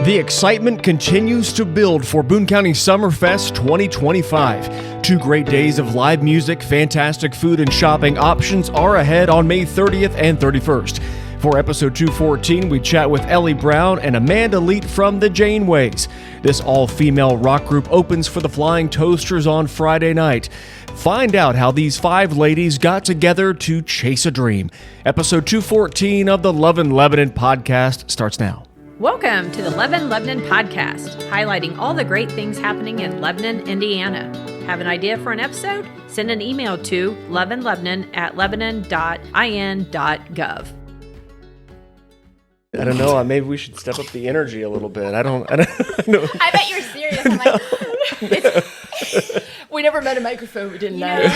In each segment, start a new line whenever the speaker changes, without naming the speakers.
The excitement continues to build for Boone County Summer Fest 2025. 2 great days of live music, fantastic food, and shopping options are ahead on May 30th and 31st. For episode 214, we chat with Ellie Brown and Amanda Leet from the Janeways. This all-female rock group opens for the Flying Toasters on Friday night. Find out how these 5 ladies got together to chase a dream. Episode 214 of the Love in Lebanon podcast starts now.
Welcome to the Love in Lebanon podcast, highlighting all the great things happening in Lebanon, Indiana. Have an idea for an episode? Send an email to loveinlebanon@lebanon.in.gov.
I don't know. Maybe we should step up the energy a little bit. I don't know.
I bet you're serious. I'm like, we never met a microphone. We didn't know.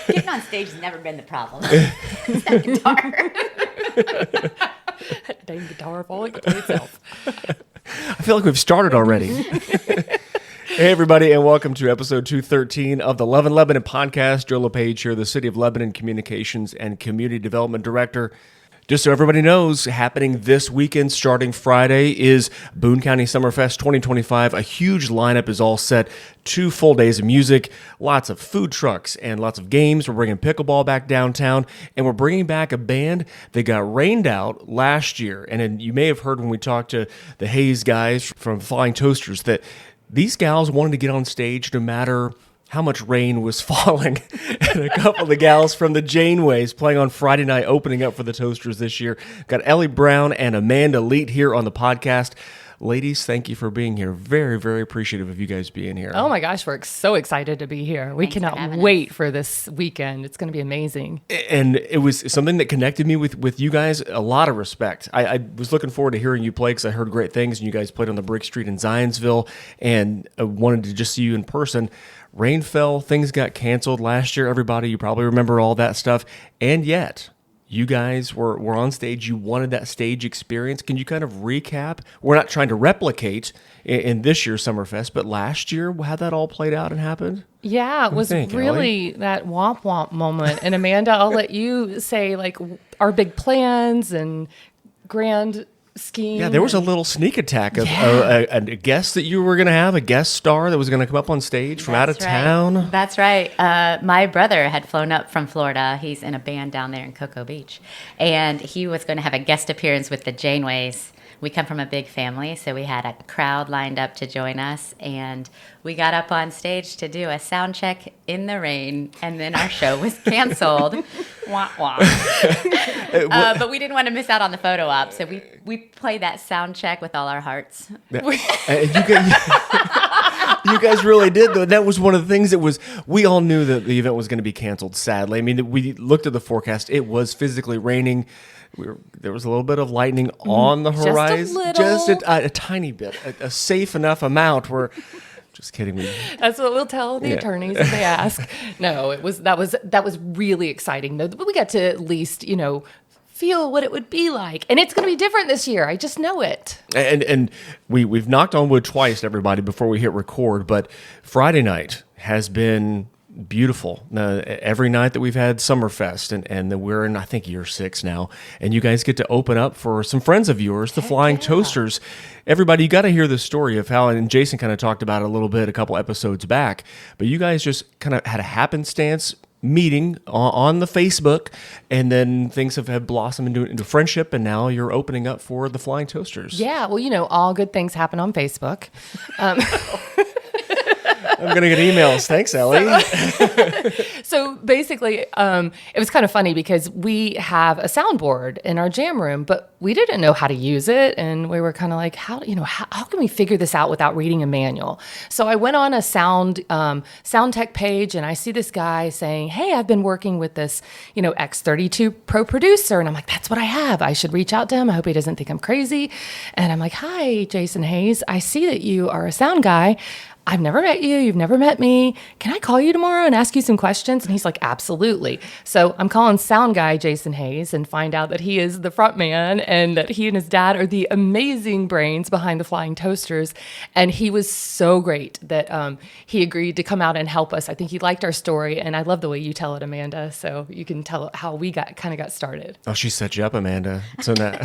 Getting on stage has never been the problem. It's that guitar.
That dang guitar falling to itself.
I feel like we've started already. Hey, everybody, and welcome to episode 213 of the Love in Lebanon podcast. Joe LePage here, the City of Lebanon Communications and Community Development Director. Just so everybody knows, happening this weekend, starting Friday, is Boone County Summer Fest 2025. A huge lineup is all set. 2 full days of music, lots of food trucks, and lots of games. We're bringing pickleball back downtown, and we're bringing back a band that got rained out last year. And then you may have heard when we talked to the Hayes guys from Flying Toasters that these gals wanted to get on stage no matter how much rain was falling. And a couple of the gals from the Janeways playing on Friday night, opening up for the Toasters this year. Got Ellie Brown and Amanda Leet here on the podcast. Ladies, thank you for being here. Very, very appreciative of you guys being here.
Oh my gosh, we're so excited to be here. We cannot wait for this weekend. It's going to be amazing.
And it was something that connected me with you guys. A lot of respect. I was looking forward to hearing you play because I heard great things. And you guys played on the Brick Street in Zionsville, and I wanted to just see you in person. Rain fell, things got canceled last year, everybody. You probably remember all that stuff. And yet, you guys were on stage. You wanted that stage experience. Can you kind of recap? We're not trying to replicate in this year's Summerfest, but last year, how that all played out and happened?
Yeah, it was really that womp womp moment. And Amanda, I'll let you say like our big plans and grand scheme.
Yeah, there was a little sneak attack of a guest that you were going to have, a guest star that was going to come up on stage from out of town.
That's right. My brother had flown up from Florida. He's in a band down there in Cocoa Beach. And he was going to have a guest appearance with the Janeways. We come from a big family, so we had a crowd lined up to join us, and we got up on stage to do a sound check in the rain, and then our show was canceled. Wah, wah. But we didn't want to miss out on the photo op, so we played that sound check with all our hearts.
You guys really did, though. That was one of the things that was, we all knew that the event was going to be canceled, sadly. I mean, we looked at the forecast. It was physically raining. There was a little bit of lightning on the horizon. Just a tiny bit, a safe enough amount where... Just kidding me.
That's what we'll tell the attorneys if they ask. No, that was really exciting. Though we got to at least, feel what it would be like. And it's going to be different this year. I just know it. And we've knocked on wood twice, everybody, before we hit record. But Friday night has been beautiful. Every night that we've had Summerfest, and we're in, I think, year 6 now, and you guys get to open up for some friends of yours, the Flying Toasters. Everybody, you got to hear the story of how, and Jason kind of talked about it a little bit a couple episodes back, but you guys just kind of had a happenstance meeting on the Facebook, and then things have blossomed into friendship, and now you're opening up for the Flying Toasters. Yeah, well, all good things happen on Facebook.
I'm going to get emails. Thanks, Ellie.
So basically, it was kind of funny because we have a soundboard in our jam room, but we didn't know how to use it. And we were kind of like, how can we figure this out without reading a manual? So I went on a sound tech page, and I see this guy saying, hey, I've been working with this, X32 Pro producer. And I'm like, that's what I have. I should reach out to him. I hope he doesn't think I'm crazy. And I'm like, hi, Jason Hayes. I see that you are a sound guy. I've never met you. You've never met me. Can I call you tomorrow and ask you some questions? And he's like, absolutely. So I'm calling sound guy Jason Hayes and find out that he is the front man and that he and his dad are the amazing brains behind the Flying Toasters. And he was so great that he agreed to come out and help us. I think he liked our story. And I love the way you tell it, Amanda. So you can tell how we kind of got started.
Oh, she set you up, Amanda. So now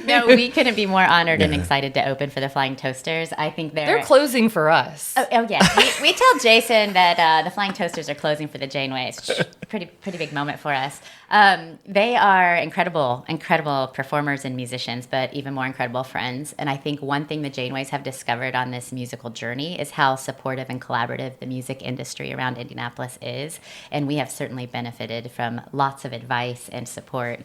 No, we couldn't be more honored and excited to open for the Flying Toasters. I think
they're closing for us.
Oh yeah. We tell Jason that the Flying Toasters are closing for the Janeways. Pretty big moment for us. They are incredible performers and musicians, but even more incredible friends. And I think one thing the Janeways have discovered on this musical journey is how supportive and collaborative the music industry around Indianapolis is. And we have certainly benefited from lots of advice and support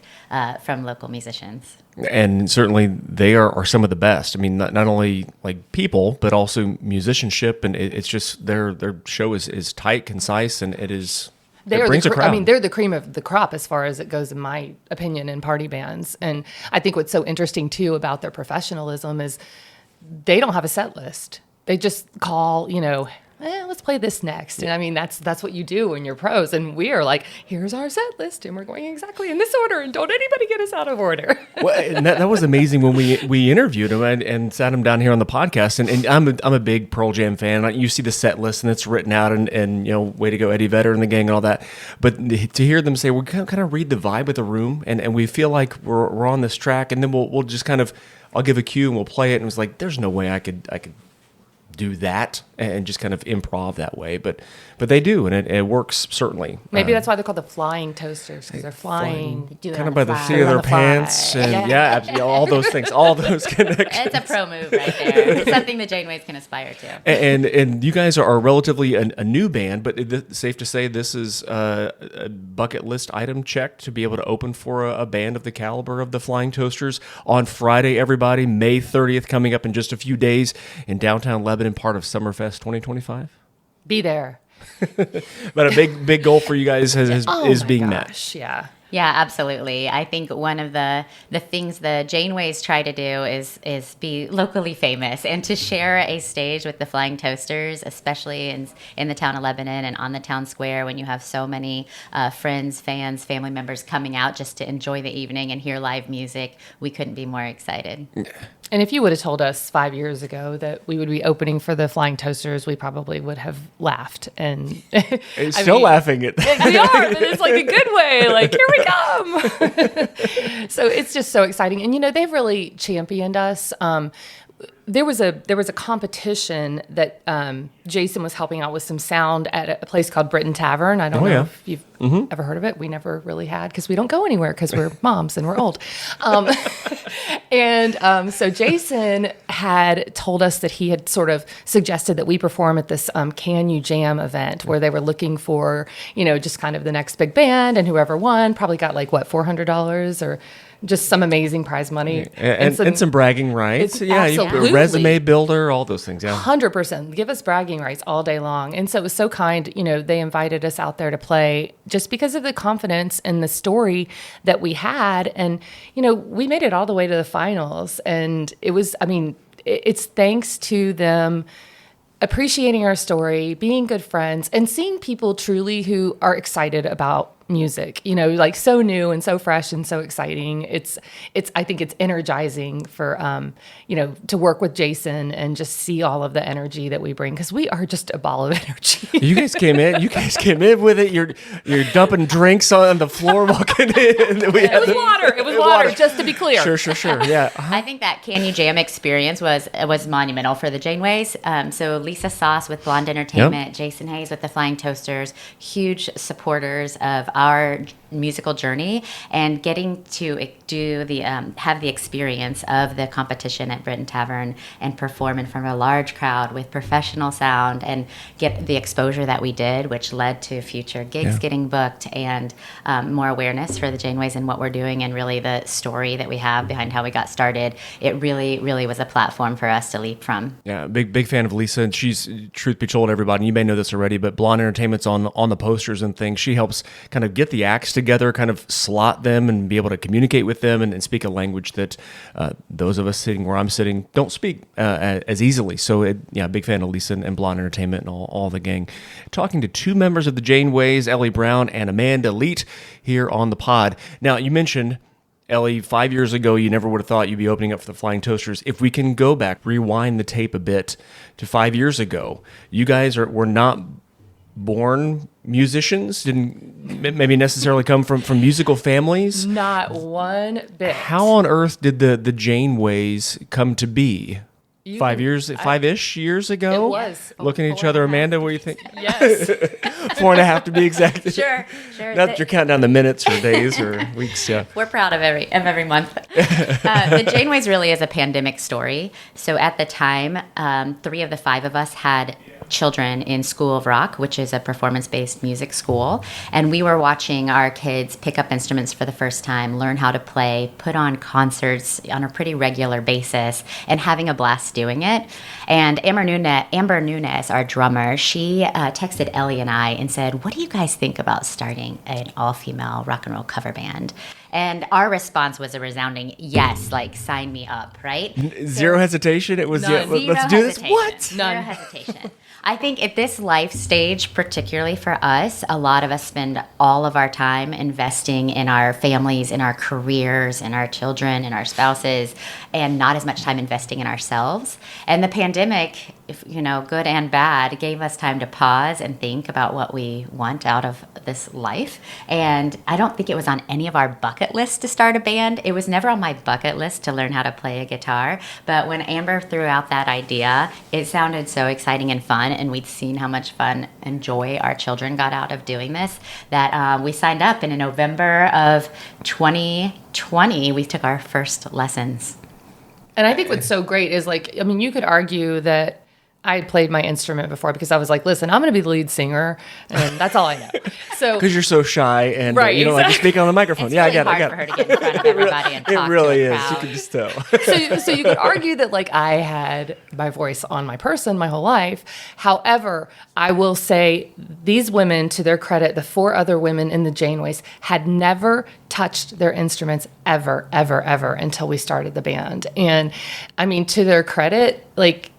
from local musicians.
And certainly they are some of the best. I mean, not only like people, but also musicianship. And it's just their show is tight, concise, and it brings a crowd.
I mean, they're the cream of the crop as far as it goes, in my opinion, in party bands. And I think what's so interesting, too, about their professionalism is they don't have a set list. They just call, let's play this next. And I mean, that's what you do when you're pros. And we are like, here's our set list, and we're going exactly in this order, and don't anybody get us out of order.
Well, and that was amazing when we interviewed him and sat him down here on the podcast. And I'm a big Pearl Jam fan. You see the set list, and it's written out, and way to go, Eddie Vedder and the gang and all that. But to hear them say, we're kind of read the vibe of the room, and we feel like we're on this track, and then we'll just kind of, I'll give a cue and we'll play it. And it was like, there's no way I could do that and just kind of improv that way, but they do, and it works certainly.
Maybe that's why they're called the Flying Toasters, because they're flying.
Kind of by the seat of their pants, and all those things, all those connections.
It's a pro move right there. It's something the Janeways can aspire to.
And you guys are relatively a new band, but it's safe to say this is a bucket list item check to be able to open for a band of the caliber of the Flying Toasters on Friday. Everybody, May 30th, coming up in just a few days in downtown Lebanon, part of Summer Fest 2025.
Be there.
But a big goal for you guys is being met.
Yeah.
Yeah, absolutely. I think one of the things the Janeways try to do is be locally famous and to share a stage with the Flying Toasters, especially in the town of Lebanon and on the town square when you have so many friends, fans, family members coming out just to enjoy the evening and hear live music. We couldn't be more excited.
And if you would have told us 5 years ago that we would be opening for the Flying Toasters, we probably would have laughed. And
still laughing at that.
We are, but it's like a good way. Like, here we come. So it's just so exciting. And, they've really championed us. There was a competition that Jason was helping out with some sound at a place called Britain Tavern. I don't know if you've ever heard of it. We never really had, because we don't go anywhere because we're moms and we're old. So Jason had told us that he had sort of suggested that we perform at this Can You Jam event where they were looking for, just kind of the next big band, and whoever won probably got like, $400 or just some amazing prize money.
And some bragging rights.
Absolutely.
Resume builder, all those things. Yeah.
100%. Give us bragging rights all day long. And so it was so kind. They invited us out there to play just because of the confidence and the story that we had. And, we made it all the way to the finals. And it was, it's thanks to them appreciating our story, being good friends, and seeing people truly who are excited about music, like so new and so fresh and so exciting. I think it's energizing for, to work with Jason and just see all of the energy that we bring, because we are just a ball of energy.
You guys came in with it. You're dumping drinks on the floor walking in.
It was water, just to be clear.
Sure. Yeah.
I think that Can You Jam experience was monumental for the Janeways. So Lisa Sauce with Blonde Entertainment, Jason Hayes with the Flying Toasters, huge supporters of our musical journey, and getting to do have the experience of the competition at Britain Tavern and perform in front of a large crowd with professional sound and get the exposure that we did, which led to future gigs getting booked and more awareness for the Janeways and what we're doing, and really the story that we have behind how we got started. It really, really was a platform for us to leap from.
Yeah, big fan of Lisa, and she's, truth be told, everybody, you may know this already, but Blonde Entertainment's on the posters and things. She helps kind of get the acts together kind of slot them and be able to communicate with them and speak a language that those of us sitting where I'm sitting don't speak as easily. So, big fan of Lisa and Blonde Entertainment and all the gang. Talking to two members of the Janeways, Ellie Brown and Amanda Leet, here on the pod. Now, you mentioned, Ellie, 5 years ago, you never would have thought you'd be opening up for the Flying Toasters. If we can go back, rewind the tape a bit to 5 years ago, you guys were not born musicians, didn't maybe necessarily come from musical families.
Not one bit.
How on earth did the Janeways come to be? 5 years, 5-ish years ago?
It was.
Looking at each other, Amanda, what do you think?
Yes.
4.5 to be exact.
Sure.
Not that you're counting down the minutes or days or weeks, yeah.
We're proud of every month. The Janeways really is a pandemic story. So at the time, 3 of the 5 of us had children in School of Rock, which is a performance-based music school. And we were watching our kids pick up instruments for the first time, learn how to play, put on concerts on a pretty regular basis, and having a blast doing it. And Amber Nunes, our drummer, she texted Ellie and I and said, "What do you guys think about starting an all-female rock and roll cover band?" And our response was a resounding yes, like sign me up, right?
Zero hesitation. It was,
None.
let's do this. What?
Zero
None.
hesitation. I think at this life stage, particularly for us, a lot of us spend all of our time investing in our families, in our careers, in our children, in our spouses, and not as much time investing in ourselves. And the pandemic, good and bad, gave us time to pause and think about what we want out of this life. And I don't think it was on any of our bucket lists to start a band. It was never on my bucket list to learn how to play a guitar. But when Amber threw out that idea, it sounded so exciting and fun. And we'd seen how much fun and joy our children got out of doing this, that we signed up. And in November of 2020, we took our first lessons.
And I think what's so great is you could argue that I had played my instrument before because I was like, listen, I'm going to be the lead singer, and that's all I know. So
Because you're so shy and
Right,
you don't like to speak on the microphone.
It's
Yeah,
really
I
hard
got
for her
it.
to get in front of everybody and talk
It really
to a
is. You
crowd.
can just tell.
so you could argue that I had my voice on my person my whole life. However, I will say these women, to their credit, the 4 other women in the Janeways, had never touched their instruments ever, ever, ever until we started the band. And I mean, to their credit,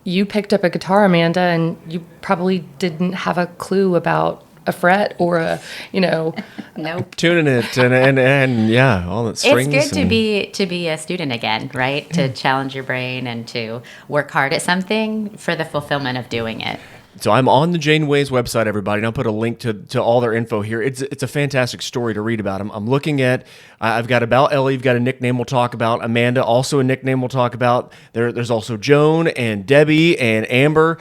you picked up a guitar, Amanda, and you probably didn't have a clue about a fret or
Nope.
Tuning it and yeah, all that strings.
It's good to be a student again, right? To challenge your brain and to work hard at something for the fulfillment of doing it.
So I'm on the Janeways website, everybody, and I'll put a link to all their info here. It's a fantastic story to read about. I'm looking at, I've got about Ellie, you've got a nickname we'll talk about. Amanda, also a nickname we'll talk about. There's also Joan and Debbie and Amber.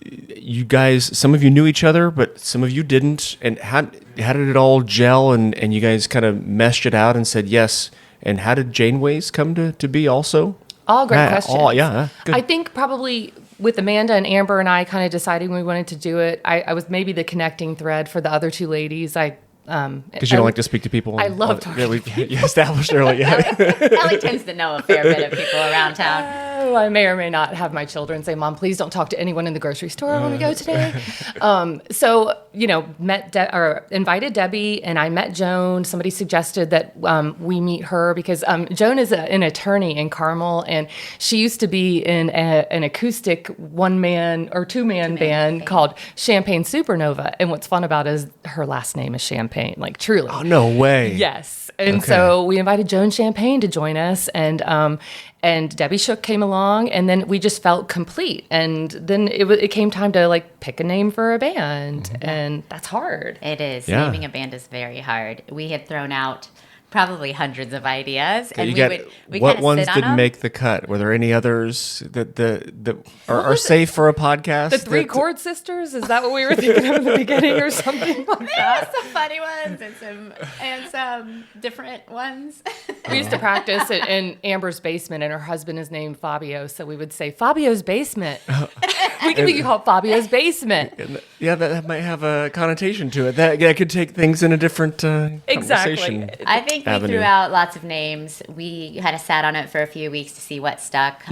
You guys, some of you knew each other, but some of you didn't. And how did it all gel and you guys kind of meshed it out and said yes? And how did Janeways come to be also?
All great questions.
Good.
I think probably with Amanda and Amber and I kind of deciding we wanted to do it, I was maybe the connecting thread for the other 2 ladies.
Because you don't like to speak to people.
I love talking
to you established earlier. Yeah.
Ellie tends to know a fair bit of people around town.
I may or may not have my children say, "Mom, please don't talk to anyone in the grocery store when we go today." So invited Debbie, and I met Joan. Somebody suggested that we meet her because Joan is an attorney in Carmel, and she used to be in an acoustic 1-man or 2-man band called Champagne Supernova. And what's fun about it is her last name is Champagne, truly.
Oh, no way.
Yes. And
Okay.
so we invited Joan Champagne to join us, and Debbie Shook came along, and then we just felt complete. And then it came time to pick a name for a band, and that's hard.
It is.
Yeah.
Naming a band is very hard. We had thrown out probably hundreds of ideas, and we
what
kinda
ones
sit on
didn't
them.
make the cut? Were there any others that are safe for a podcast?
The 3 chord sisters? Is that what we were thinking of in the beginning or something like
There
that?
are some funny ones and some different ones.
We used to practice in Amber's basement, and her husband is named Fabio, so we would say, Fabio's basement. We could be called Fabio's basement.
Yeah, that might have a connotation to it. That could take things in a different
Exactly.
conversation.
I think think we
avenue.
threw out lots of names. We had sat on it for a few weeks to see what stuck.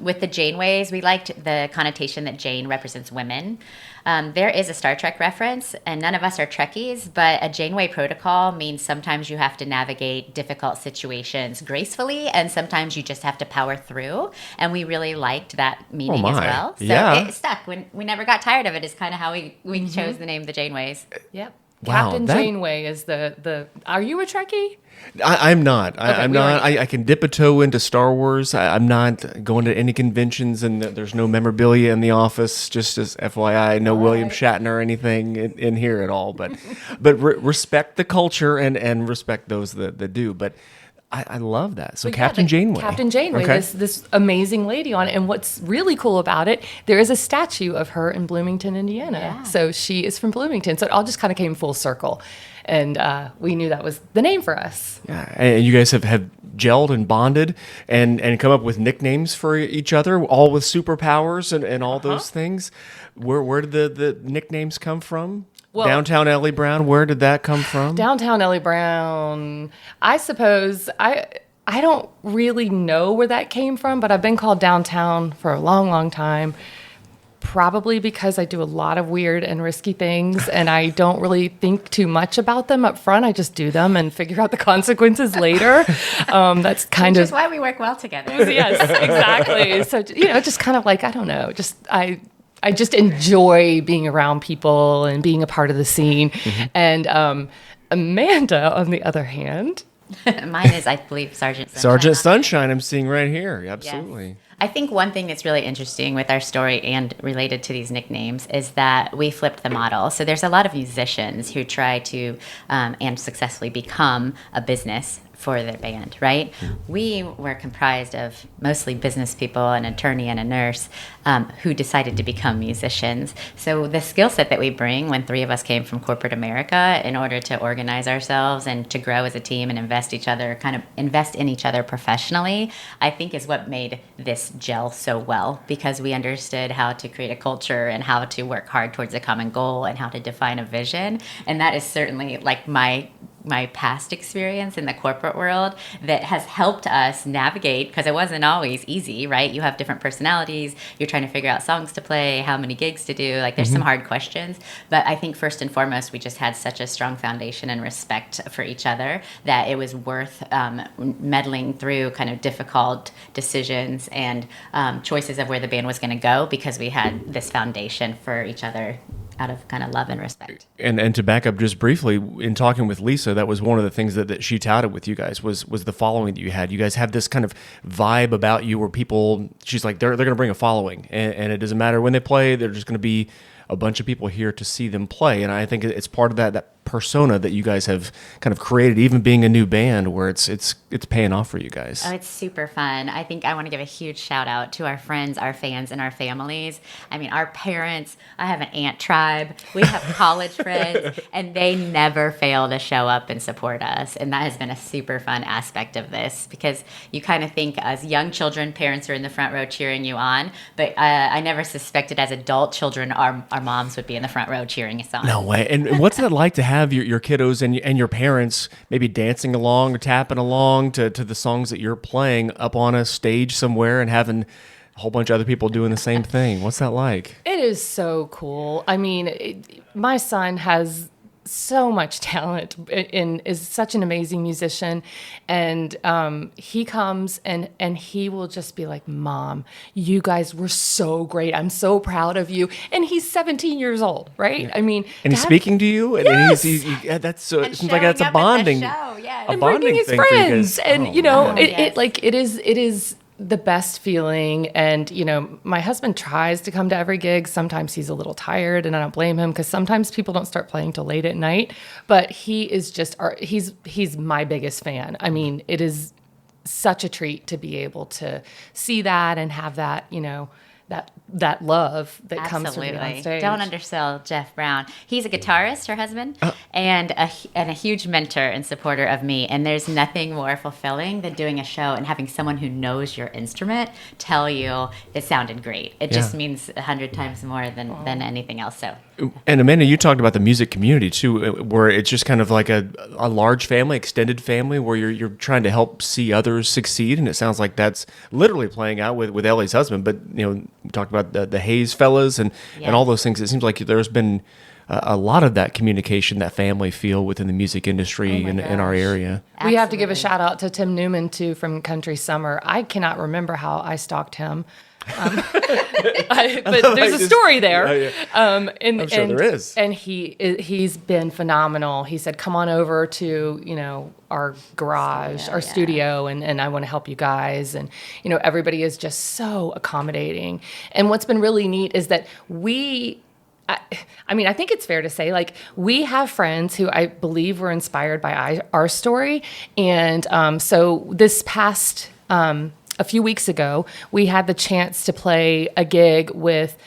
With the Janeways, we liked the connotation that Jane represents women. There is a Star Trek reference, and none of us are Trekkies, but a Janeway protocol means sometimes you have to navigate difficult situations gracefully, and sometimes you just have to power through. And we really liked that meaning as well. So it stuck. We never got tired of it. Is kind of how we chose the name the Janeways.
Yep.
Wow,
Captain Janeway is the. Are you a Trekkie?
I'm not. I'm not. I can dip a toe into Star Wars. I'm not going to any conventions, and there's no memorabilia in the office. Just as FYI, no William Shatner or anything in here at all. But respect the culture and respect those that do. But I love that. So Captain Janeway.
Captain Janeway, this amazing lady on it. And what's really cool about it, there is a statue of her in Bloomington, Indiana.
Yeah.
So she is from Bloomington. So it all just kind of came full circle. And we knew that was the name for us.
Yeah, and you guys have gelled and bonded and come up with nicknames for each other, all with superpowers and all those things. Where did the nicknames come from? Well, Downtown Ellie Brown, where did that come from?
Downtown Ellie Brown, I suppose, I don't really know where that came from, but I've been called Downtown for a long, long time. Probably because I do a lot of weird and risky things, and I don't really think too much about them up front. I just do them and figure out the consequences later. That's kind
Which
of
is why we work well together.
Yes, exactly. So just kind of like, I don't know, I just enjoy being around people and being a part of the scene. And Amanda, on the other hand,
Mine is, I believe, Sergeant Sunshine.
Sergeant Sunshine, I'm seeing right here. Absolutely.
Yes. I think one thing that's really interesting with our story and related to these nicknames is that we flipped the model. So there's a lot of musicians who try to and successfully become a business for their band, right? We were comprised of mostly business people, an attorney and a nurse, who decided to become musicians. So the skill set that we bring when three of us came from corporate America in order to organize ourselves and to grow as a team and invest in each other professionally, I think is what made this gel so well, because we understood how to create a culture and how to work hard towards a common goal and how to define a vision. And that is certainly like my past experience in the corporate world that has helped us navigate, because it wasn't always easy, right? You have different personalities. You're trying to figure out songs to play, how many gigs to do. Like, there's some hard questions. But I think first and foremost, we just had such a strong foundation and respect for each other that it was worth meddling through kind of difficult decisions and choices of where the band was going to go, because we had this foundation for each other out of kind of love and respect.
And to back up just briefly, in talking with Lisa, that was one of the things that she touted with you guys was the following that you had. You guys have this kind of vibe about you where people, she's like, they're going to bring a following, and it doesn't matter when they play, they're just going to be a bunch of people here to see them play. And I think it's part of that persona that you guys have kind of created, even being a new band, where it's paying off for you guys.
Oh, it's super fun. I think I want to give a huge shout out to our friends, our fans, and our families. I mean, our parents, I have an aunt tribe, we have college friends, and they never fail to show up and support us. And that has been a super fun aspect of this, because you kind of think as young children, parents are in the front row cheering you on, but I never suspected as adult children, our moms would be in the front row cheering us on.
No way. And what's that like to have your kiddos and your parents maybe dancing along or tapping along to the songs that you're playing up on a stage somewhere and having a whole bunch of other people doing the same thing? What's that like?
It is so cool. I mean, my son has so much talent and is such an amazing musician, and he comes and he will just be like, "Mom, you guys were so great. I'm so proud of you." And he's 17 years old, right? Yeah. I mean,
and he's speaking to you, and
yes!
That's so. It seems like that's a bonding,
yeah.
a bonding
his
thing
friends,
for you guys.
and you know,
yes.
it is the best feeling. And you know, my husband tries to come to every gig. Sometimes he's a little tired, and I don't blame him, because sometimes people don't start playing till late at night. But he is just he's my biggest fan. I mean, it is such a treat to be able to see that and have that, you know, that love that comes from being on stage.
Don't undersell Jeff Brown. He's a guitarist, her husband, and a huge mentor and supporter of me. And there's nothing more fulfilling than doing a show and having someone who knows your instrument tell you it sounded great. It just means 100 times more than anything else. So
And Amanda, you talked about the music community too, where it's just kind of like a large family, extended family, where you're trying to help see others succeed, and it sounds like that's literally playing out with Ellie's husband. But we talked about the Hayes fellas and all those things. It seems like there's been a lot of that communication, that family feel within the music industry in our area.
Absolutely. We have to give a shout out to Tim Newman too from Country Summer. I cannot remember how I stalked him. But there's a story there.
I'm sure there is.
And he's been phenomenal. He said, come on over to, our garage, our studio, and I want to help you guys. And, everybody is just so accommodating. And what's been really neat is that I think it's fair to say, like, we have friends who I believe were inspired by our story. And so this past a few weeks ago, we had the chance to play a gig with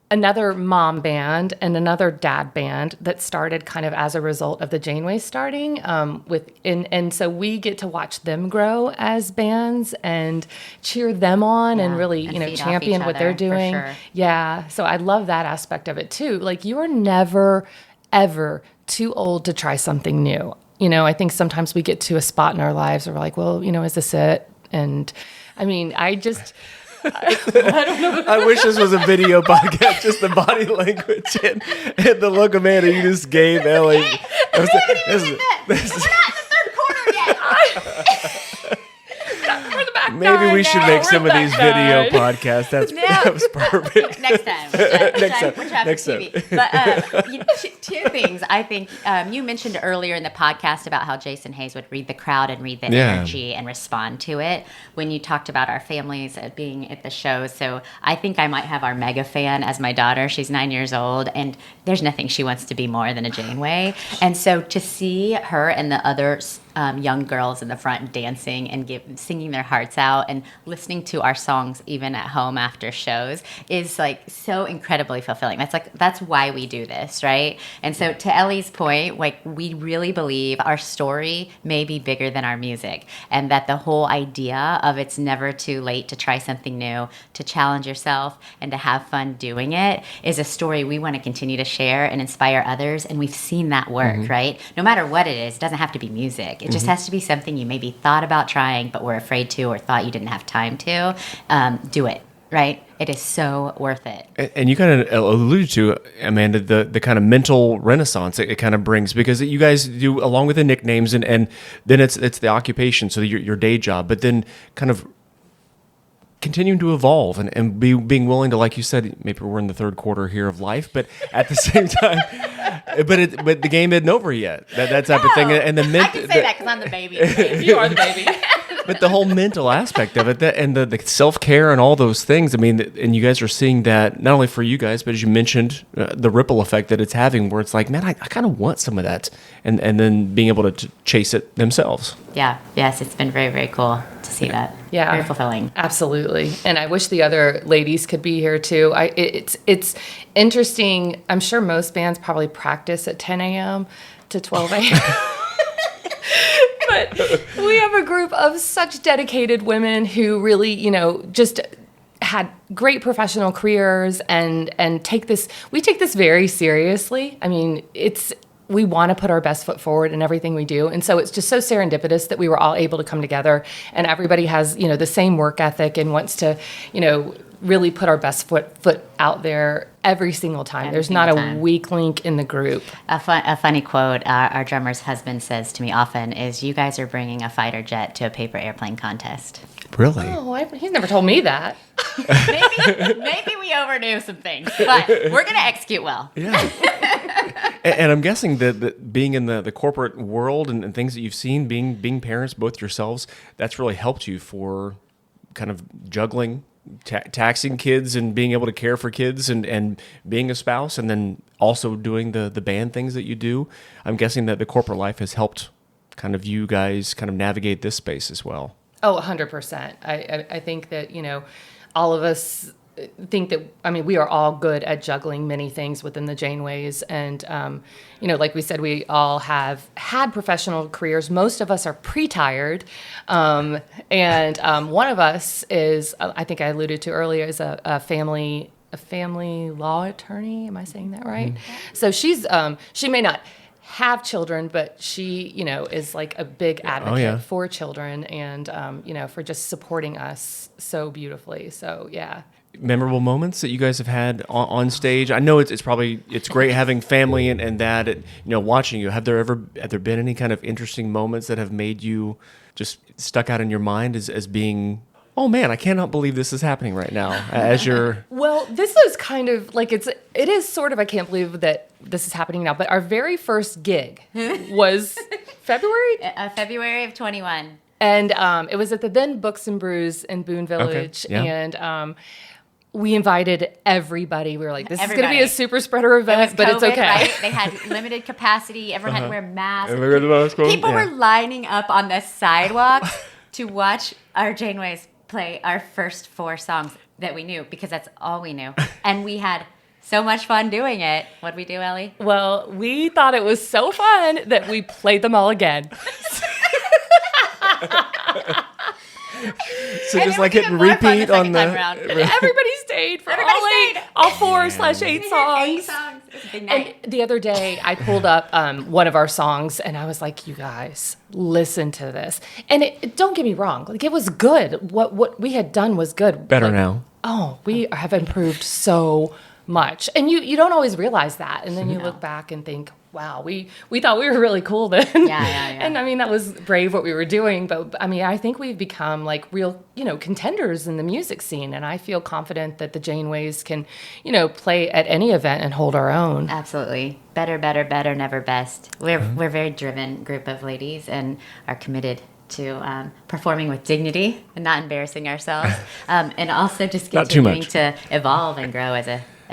another mom band and another dad band that started kind of as a result of the Janeways starting. And so we get to watch them grow as bands and cheer them on and really, champion what they're doing.
Sure.
Yeah. So I love that aspect of it too. Like, you are never, ever too old to try something new. I think sometimes we get to a spot in our lives where we're like, well, is this it? And I mean, I don't know.
I wish this was a video podcast, just the body language and the look of Amanda you just gave Ellie.
We're not in the third quarter yet. We're the back
Maybe we should make some of these video
done.
podcasts. That was perfect.
Next time.
Next time.
But two things. I think you mentioned earlier in the podcast about how Jason Hayes would read the crowd and read the energy and respond to it when you talked about our families being at the show. So I think I might have our mega fan as my daughter. She's 9 years old, and there's nothing she wants to be more than a Janeway. And so to see her and the other young girls in the front dancing and singing their hearts out and listening to our songs even at home after shows is like so incredibly fulfilling. That's why we do this, right? And so to Ellie's point, like, we really believe our story may be bigger than our music, and that the whole idea of it's never too late to try something new, to challenge yourself and to have fun doing it is a story we want to continue to share and inspire others. And we've seen that work, right? No matter what it is, it doesn't have to be music. It just has to be something you maybe thought about trying but were afraid to or thought you didn't have time to. Do it, right? It is so worth it.
And you kind of alluded to, Amanda, the kind of mental renaissance it kind of brings, because you guys do, along with the nicknames, and then it's the occupation, so your day job, but then kind of continuing to evolve and being willing to, like you said, maybe we're in the third quarter here of life, but at the same time, but the game isn't over yet. That type of thing, and
I can say that because I'm the baby.
You are the baby.
But the whole mental aspect of it, and the self-care and all those things, I mean, and you guys are seeing that not only for you guys, but as you mentioned, the ripple effect that it's having, where it's like, man, I kind of want some of that, and then being able to chase it themselves.
Yeah. Yes, it's been very, very cool to see that.
Yeah.
Very fulfilling.
Absolutely. And I wish the other ladies could be here too. It's interesting. I'm sure most bands probably practice at 10 a.m. to 12 a.m. But we have a group of such dedicated women who really, just had great professional careers and we take this very seriously. I mean, we want to put our best foot forward in everything we do. And so it's just so serendipitous that we were all able to come together, and everybody has, the same work ethic and wants to, really put our best foot out there every single time. There's not a weak link in the group.
A funny quote our drummer's husband says to me often is, "You guys are bringing a fighter jet to a paper airplane contest."
Really?
Oh, he's never told me that.
maybe we overdo some things, but we're going to execute well.
Yeah. And I'm guessing that being in the corporate world and things that you've seen, being parents, both yourselves, that's really helped you for kind of juggling taxing kids and being able to care for kids and being a spouse, and then also doing the band things that you do. I'm guessing that the corporate life has helped kind of you guys kind of navigate this space as well.
Oh, 100%. I think that, all of us think that, we are all good at juggling many things within the Janeways. And, like we said, we all have had professional careers. Most of us are pre-tired. And one of us is, I think I alluded to earlier, is a family a family law attorney. Am I saying that right? So she's she may not have children, but she, is like a big advocate for children and, for just supporting us so beautifully. So, yeah.
Memorable moments that you guys have had on stage? I know it's great having family and that, watching you. Have there been any kind of interesting moments that have made you just stuck out in your mind as being, oh man, I cannot believe this is happening right now as you're...
Well, this is kind of like, it is sort of, I can't believe that this is happening now, but our very first gig was February?
February of 21.
And it was at the then Books and Brews in Boone Village.
Okay. Yeah.
And we invited everybody. We were like, this is going to be
Everybody.
a super spreader event, but
COVID,
it's okay.
Right? They had limited capacity. Everyone had to wear masks.
People
People were lining up on the sidewalks to watch our Janeways play our first 4 songs that we knew, because that's all we knew. And we had so much fun doing it. What'd we do, Ellie?
Well, we thought it was so fun that we played them all again.
So
And
just
it
like
was
hitting
even more fun
repeat
the
on
second
the...
time around.
And everybody stayed for all 4/8
We had 8
songs.
songs. It was a big
And
night.
the other day, I pulled up one of our songs, and I was like, "You guys, listen to this." And don't get me wrong, like it was good. What we had done was good.
Better
Like,
now.
Oh, we have improved so much, and you don't always realize that, and then you look back and think, wow, we thought we were really cool then.
Yeah.
And I mean, that was brave what we were doing, but I mean, I think we've become like real, contenders in the music scene, and I feel confident that the Janeways can, play at any event and hold our own.
Absolutely. Better, never best. We're a very driven group of ladies and are committed to performing with dignity and not embarrassing ourselves, and also just
Not too
continuing
much.
to evolve and grow as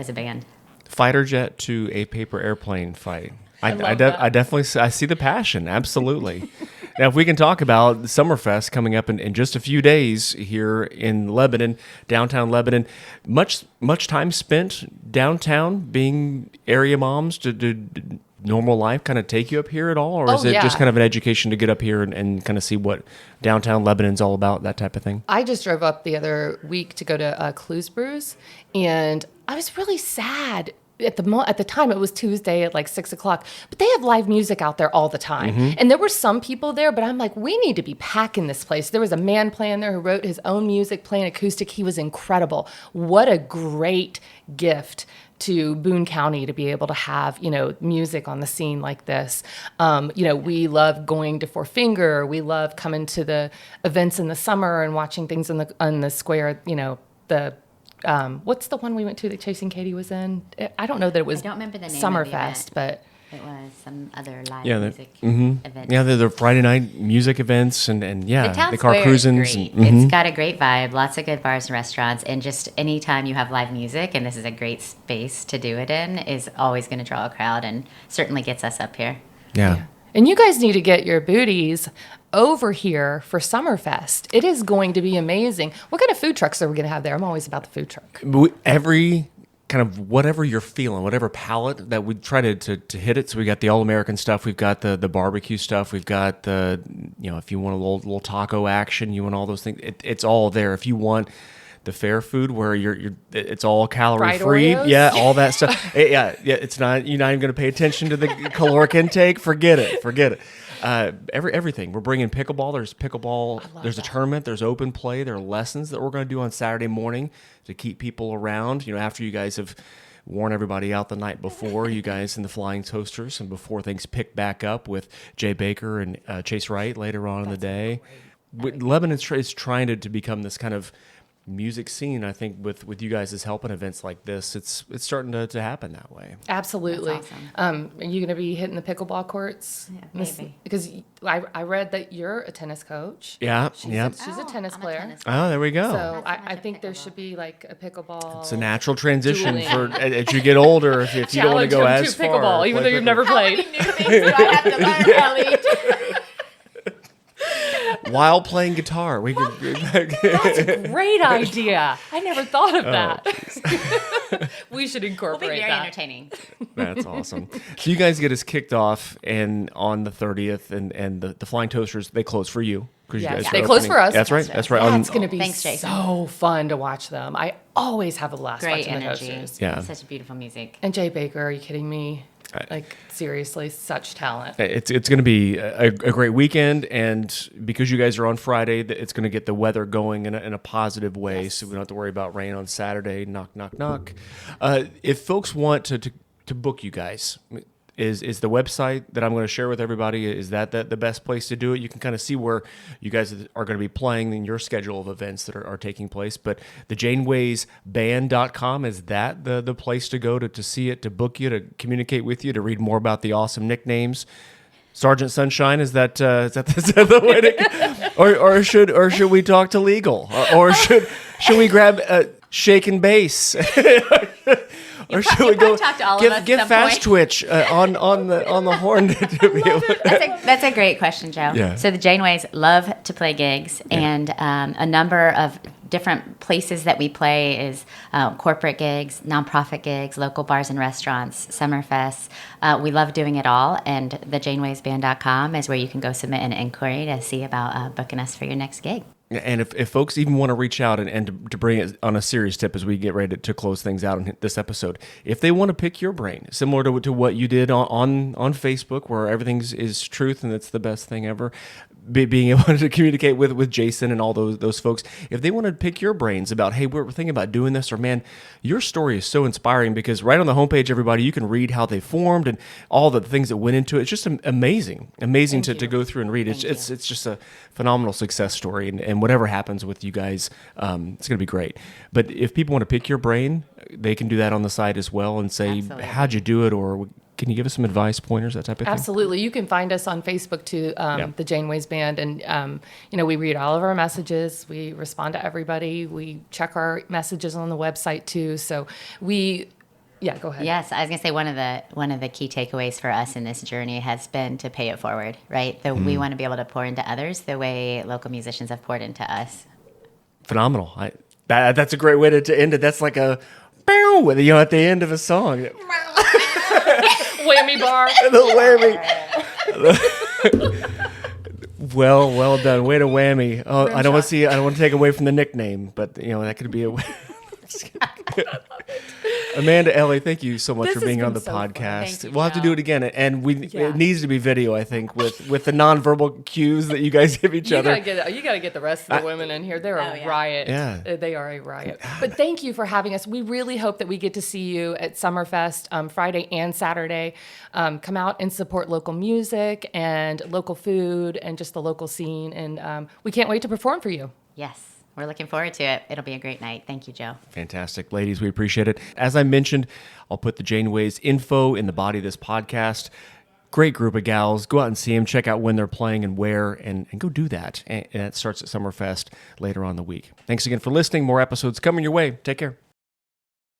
a band.
Fighter jet to a paper airplane fight. I
love
definitely see the passion. Absolutely. Now, if we can talk about Summer Fest coming up in just a few days here in Lebanon, downtown Lebanon, much time spent downtown being area moms. Did normal life kind of take you up here at all? Or is it just kind of an education to get up here and kind of see what downtown Lebanon's all about, that type of thing?
I just drove up the other week to go to Clues Brews, and I was really sad. At the time, it was Tuesday at like 6:00, but they have live music out there all the time. And there were some people there, but I'm like, we need to be packing this place. There was a man playing there who wrote his own music, playing acoustic. He was incredible. What a great gift to Boone County to be able to have, music on the scene like this. We love going to Four Finger. We love coming to the events in the summer and watching things on the square, what's the one we went to that Chasing Katie was in? I don't know that it was
I don't remember the name
Summer
of the
Fest,
event.
but
It was some other live
Yeah,
music event.
Yeah, the Friday night music events and
The town
the car
square
cruisings.
is great.
And,
It's got a great vibe, lots of good bars and restaurants, and just anytime you have live music, and this is a great space to do it in, is always going to draw a crowd and certainly gets us up here.
yeah.
and you guys need to get your booties over here for Summer Fest. It is going to be amazing. What kind of food trucks are we going to have there? I'm always about the food truck.
Every kind of whatever you're feeling, whatever palette that we try to hit it. So we got the all-American stuff. We've got the barbecue stuff. We've got the, if you want a little taco action, you want all those things. It's all there. If you want the fair food where it's all calorie
Fried
free.
Oreos?
Yeah, all that stuff. Yeah. It's not, you're not even going to pay attention to the caloric intake. Forget it. Everything. We're bringing pickleball. There's pickleball. There's a tournament. There's open play. There are lessons that we're going to do on Saturday morning to keep people around. After you guys have worn everybody out the night before, you guys in the Flying Toasters, and before things pick back up with Jay Baker and Chase Wright later on in the day. Lebanon is trying to become this kind of music scene. I think with you guys as helping events like this, it's starting to happen that way.
Absolutely.
That's awesome.
Are you going to be hitting the pickleball courts?
Yeah, maybe.
Because I read that you're a tennis coach.
Yeah,
She's a
Oh,
tennis
I'm a
player.
tennis
Oh, there we go.
So
Not so much
I
a
think there
pickleball.
should be like a pickleball.
It's a natural transition
Dueling.
for as you get older. If you don't want to go
Challenge him
as
to
far,
pickleball, even though
play
you've never played.
New things do I have to learn, Ellie?
while playing guitar. We could.
Great idea. I never thought of
Oh,
that. We should
Will be
incorporate
very
that.
entertaining.
That's awesome. So you guys get us kicked off, and on the 30th, and the Flying Toasters, they close for you. 'cause you
Yes,
guys are
they close
opening.
for us.
That's right. That's right.
That's going to be
Thanks, Jason.
so fun to watch them. I always have a blast
Great
watching
energy.
the Toasters.
Yeah.
Such beautiful music.
And Jay Baker, are you kidding me?
Right.
Like, seriously, such talent.
It's going to be a great weekend, and because you guys are on Friday, it's going to get the weather going in a positive way, so we don't have to worry about rain on Saturday. Knock, knock, knock. If folks want to book you guys, is the website that I'm going to share with everybody, is that the best place to do it? You can kind of see where you guys are going to be playing in your schedule of events that are taking place. But the JanewaysBand.com, is that the place to go to see it, to book you, to communicate with you, to read more about the awesome nicknames? Sergeant Sunshine, is that the way to or should we talk to legal, or should we grab Shake and Bass? Or should we go
talk to all of us
give
at some
Fast
point.
Twitch on the horn to be able to...
That's a great question, Joe.
Yeah.
So the Janeways love to play gigs, and a number of different places that we play is corporate gigs, nonprofit gigs, local bars and restaurants, summer fests. We love doing it all, and the JanewaysBand.com is where you can go submit an inquiry to see about booking us for your next gig.
And if folks even want to reach out and to bring it on a serious tip as we get ready to close things out in this episode, if they want to pick your brain, similar to what you did on Facebook, where everything is truth and it's the best thing ever, being able to communicate with Jason and all those folks, if they want to pick your brains about, hey, we're thinking about doing this, or man, your story is so inspiring, because right on the homepage, everybody, you can read how they formed and all the things that went into it. It's just amazing to go through and read. It's just a phenomenal success story, and whatever happens with you guys, it's going to be great. But if people want to pick your brain, they can do that on the site as well and say,
Absolutely.
how'd you do it, or can you give us some advice, pointers, that type of thing?
Absolutely. You can find us on Facebook too, the Janeways Band. And, we read all of our messages. We respond to everybody. We check our messages on the website too. So go ahead.
Yes, I was going to say one of the key takeaways for us in this journey has been to pay it forward, right? That we want to be able to pour into others the way local musicians have poured into us.
Phenomenal. That's a great way to end it. That's like a bow, at the end of a song.
Whammy bar.
The whammy. Well done. Way to whammy. Oh, I don't want to take away from the nickname, but that could be a way. Amanda, Ellie, thank you so much
This
for
has
being on
been
the
so fun.
podcast.
Thank you,
We'll have to
Joe.
do it again, and it needs to be video, I think, with the nonverbal cues that you guys give each other.
You gotta get the rest of the women in here. They're a riot.
Yeah.
They are a riot. But thank you for having us. We really hope that we get to see you at Summer Fest Friday and Saturday. Come out and support local music and local food and just the local scene. And we can't wait to perform for you.
Yes, we're looking forward to it. It'll be a great night. Thank you, Joe.
Fantastic. Ladies, we appreciate it. As I mentioned, I'll put the Janeways info in the body of this podcast. Great group of gals. Go out and see them. Check out when they're playing and where, and go do that. And it starts at Summerfest later on in the week. Thanks again for listening. More episodes coming your way. Take care.